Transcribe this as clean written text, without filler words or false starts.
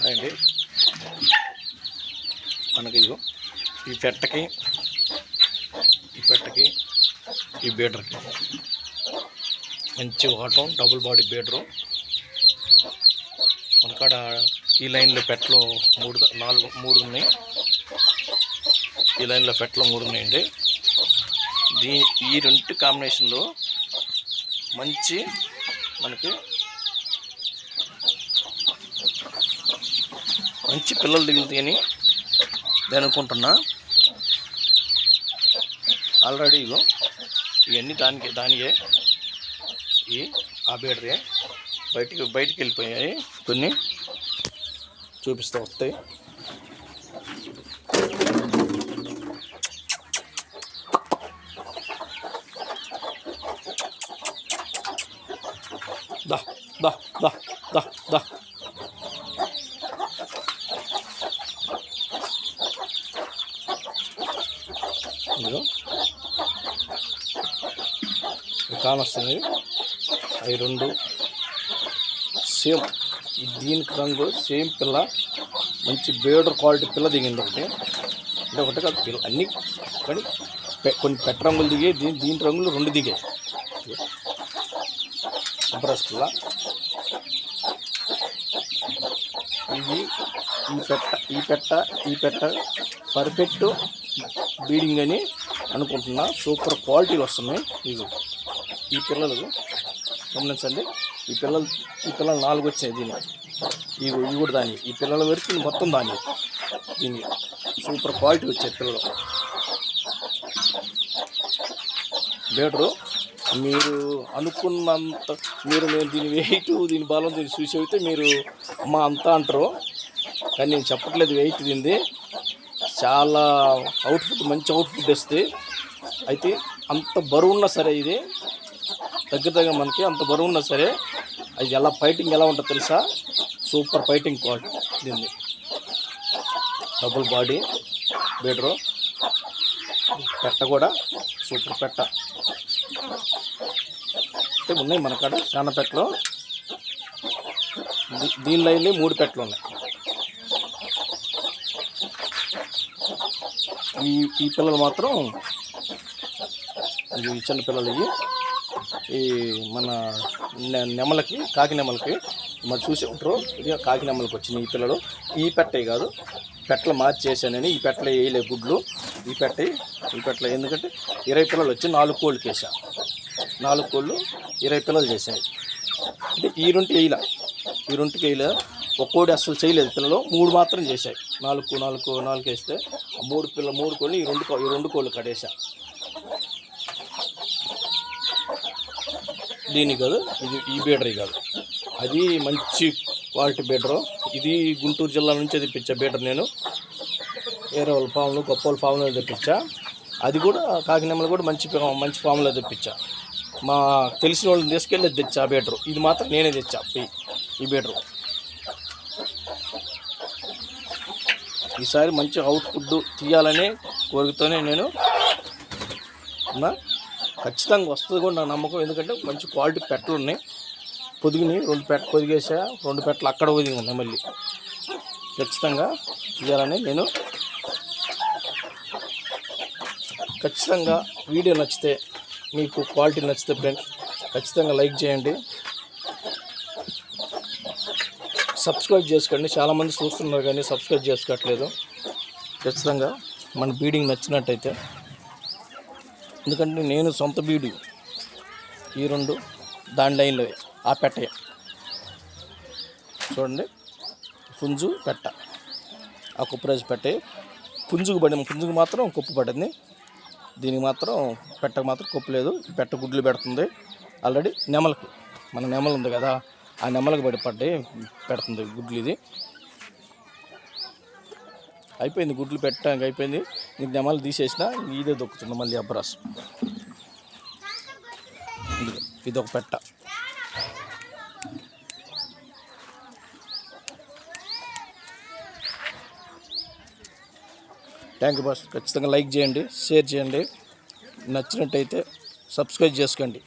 అండి మనకి ఇదిగో ఈ పెట్టకి ఈ బీడర్కి మంచి వాటం డబుల్ బాడీ బీడరు మనకాడ ఈ లైన్లో పెట్టలు మూడు ఉన్నాయి. ఈ లైన్లో పెట్టలు 3 ఉన్నాయండి. ఈ రెండు కాంబినేషన్లో మంచి మనకి మంచి పిల్లలు దిగుతాయని నేను అనుకుంటున్నా. ఆల్రెడీ ఇగో ఇవన్నీ దానికే ఆ బీడరే బయటికి వెళ్ళిపోయాయి. కొన్ని చూపిస్తూ వస్తాయి. దా దా దా దా దా ఇదిగో కానొస్తుంది. అవి 2 సేమ్ దీనికి రంగు సేమ్ పిల్ల మంచి బీడర్ క్వాలిటీ పిల్ల దిగింది. ఒకటి కాదు పిల్ల అన్నీ, కానీ కొన్ని పెట్ట రంగులు దిగాయి. దీని రంగులు 2 దిగాయి. అబ్రాస్ పిల్ల ఇది. ఈ పెట్ట పర్ఫెక్ట్ బీడింగ్ అని అనుకుంటున్నా. సూపర్ క్వాలిటీలు వస్తున్నాయి. ఈ పిల్లలు గమనించండి. ఈ పిల్లలు 4 వచ్చాయి. ఇవి కూడా దాని ఈ పిల్లల వరకు మొత్తం దీని సూపర్ క్వాలిటీ వచ్చాయి పిల్లలు. బీడరు మీరు అనుకున్నంత నేను దీని వెయిట్ దీని బలం దీన్ని చూసి అయితే మీరు అమ్మ అంతా అంటారు, కానీ నేను చెప్పట్లేదు. వెయిట్ దీనిది చాలా మంచి అవుట్ఫుట్ వస్తుంది. అయితే అంత బరువు ఉన్నా సరే, ఇది దగ్గర మనకి అంత బరువు ఉన్నా సరే అది ఫైటింగ్ ఎలా ఉంటుందో తెలుసా? సూపర్ ఫైటింగ్ క్వాలిటీ దీన్ని. డబుల్ బాడీ బీడరు. పెట్ట కూడా సూపర్ పెట్ట ఉన్నాయి మన కాడ చాలా పెట్టలు. దీని లైన్లో 3 పెట్టలు ఉన్నాయి. ఈ పిల్లలు మాత్రం ఈ చిన్న పిల్లలు ఈ మన నెమలకి కాకి నెమలకి మరి చూసి ఉంటారు. ఇది కాకి నెమలకి వచ్చినాయి ఈ పిల్లలు. ఈ పెట్టే కాదు, పెట్టలు మార్చేసానని ఈ పెట్టలు వేయలే గుడ్లు. ఈ పెట్టలు ఎందుకంటే 20 పిల్లలు వచ్చి 4 కోళ్ళు కేసా. 4 కోళ్ళు 20 పిల్లలు చేశాయి. అంటే ఈ 2 వేయలే. ఒక కోడి అస్సలు చేయలేదు. పిల్లలు 3 మాత్రం చేశాయి. 4 వేస్తే 3 కోళ్ళు ఈ 2 కోళ్ళు కడేసా. దీనికి కాదు, ఇది ఈ బీడర్ కాదు, అది మంచి క్వాలిటీ బీడరు. ఇది గుంటూరు జిల్లా నుంచే తెప్పించా బీడర్. నేను వేరే వాళ్ళ ఫామ్లో గొప్ప వాళ్ళ ఫామ్లో తెప్పించా. అది కూడా కాకినెమ్మలు కూడా మంచి ఫామ్లో తెప్పించా. మా తెలిసిన వాళ్ళని తీసుకెళ్ళి తెచ్చా ఆ బీడరు. ఇది మాత్రం నేనే తెచ్చా ఈ బీడరు. ఈసారి మంచి అవుట్పుట్ తీయాలనే కోరికతోనే నేను ఖచ్చితంగా వస్తుంది కూడా నా నమ్మకం. ఎందుకంటే మంచి క్వాలిటీ పెట్టలు ఉన్నాయి. పొదిగిని 2 పెట్టలు పొదిగేసా. 2 పెట్టలు అక్కడ ఒదిగి ఉన్నాయి. మళ్ళీ ఖచ్చితంగా తీయాలని నేను ఖచ్చితంగా. వీడియో నచ్చితే, మీకు క్వాలిటీ నచ్చితే ఫ్రెండ్స్ ఖచ్చితంగా లైక్ చేయండి, సబ్స్క్రైబ్ చేసుకోండి. చాలామంది చూస్తున్నారు కానీ సబ్స్క్రైబ్ చేసుకోవట్లేదు. ఖచ్చితంగా మన బీడింగ్ నచ్చినట్టయితే, ఎందుకంటే నేను సొంత బీడు ఈ 2 దాని లైన్లో ఆ పెట్ట చూడండి. పుంజు పెట్ట ఆ కుప్పరాజు పెట్టే పుంజుకు మాత్రం కుప్పు పడింది. దీనికి మాత్రం పెట్టకు మాత్రం కుప్పు లేదు. పెట్ట గుడ్లు పెడుతుంది. ఆల్రెడీ నెమలకి మన నెమలు ఉంది కదా, ఆ నెమలకు పెడుతుంది గుడ్లు. ఇది అయిపోయింది, గుడ్లు పెట్టడానికి అయిపోయింది. నీకు నెమలు తీసేసిన ఇదే దొక్కుతుంది మళ్ళీ అబ్రాస్. ఇదొక పెట్ట. Thank you boss. ఖచ్చితంగా లైక్ చేయండి, షేర్ చేయండి. నచ్చినట్టయితే సబ్స్క్రైబ్ చేసుకోండి.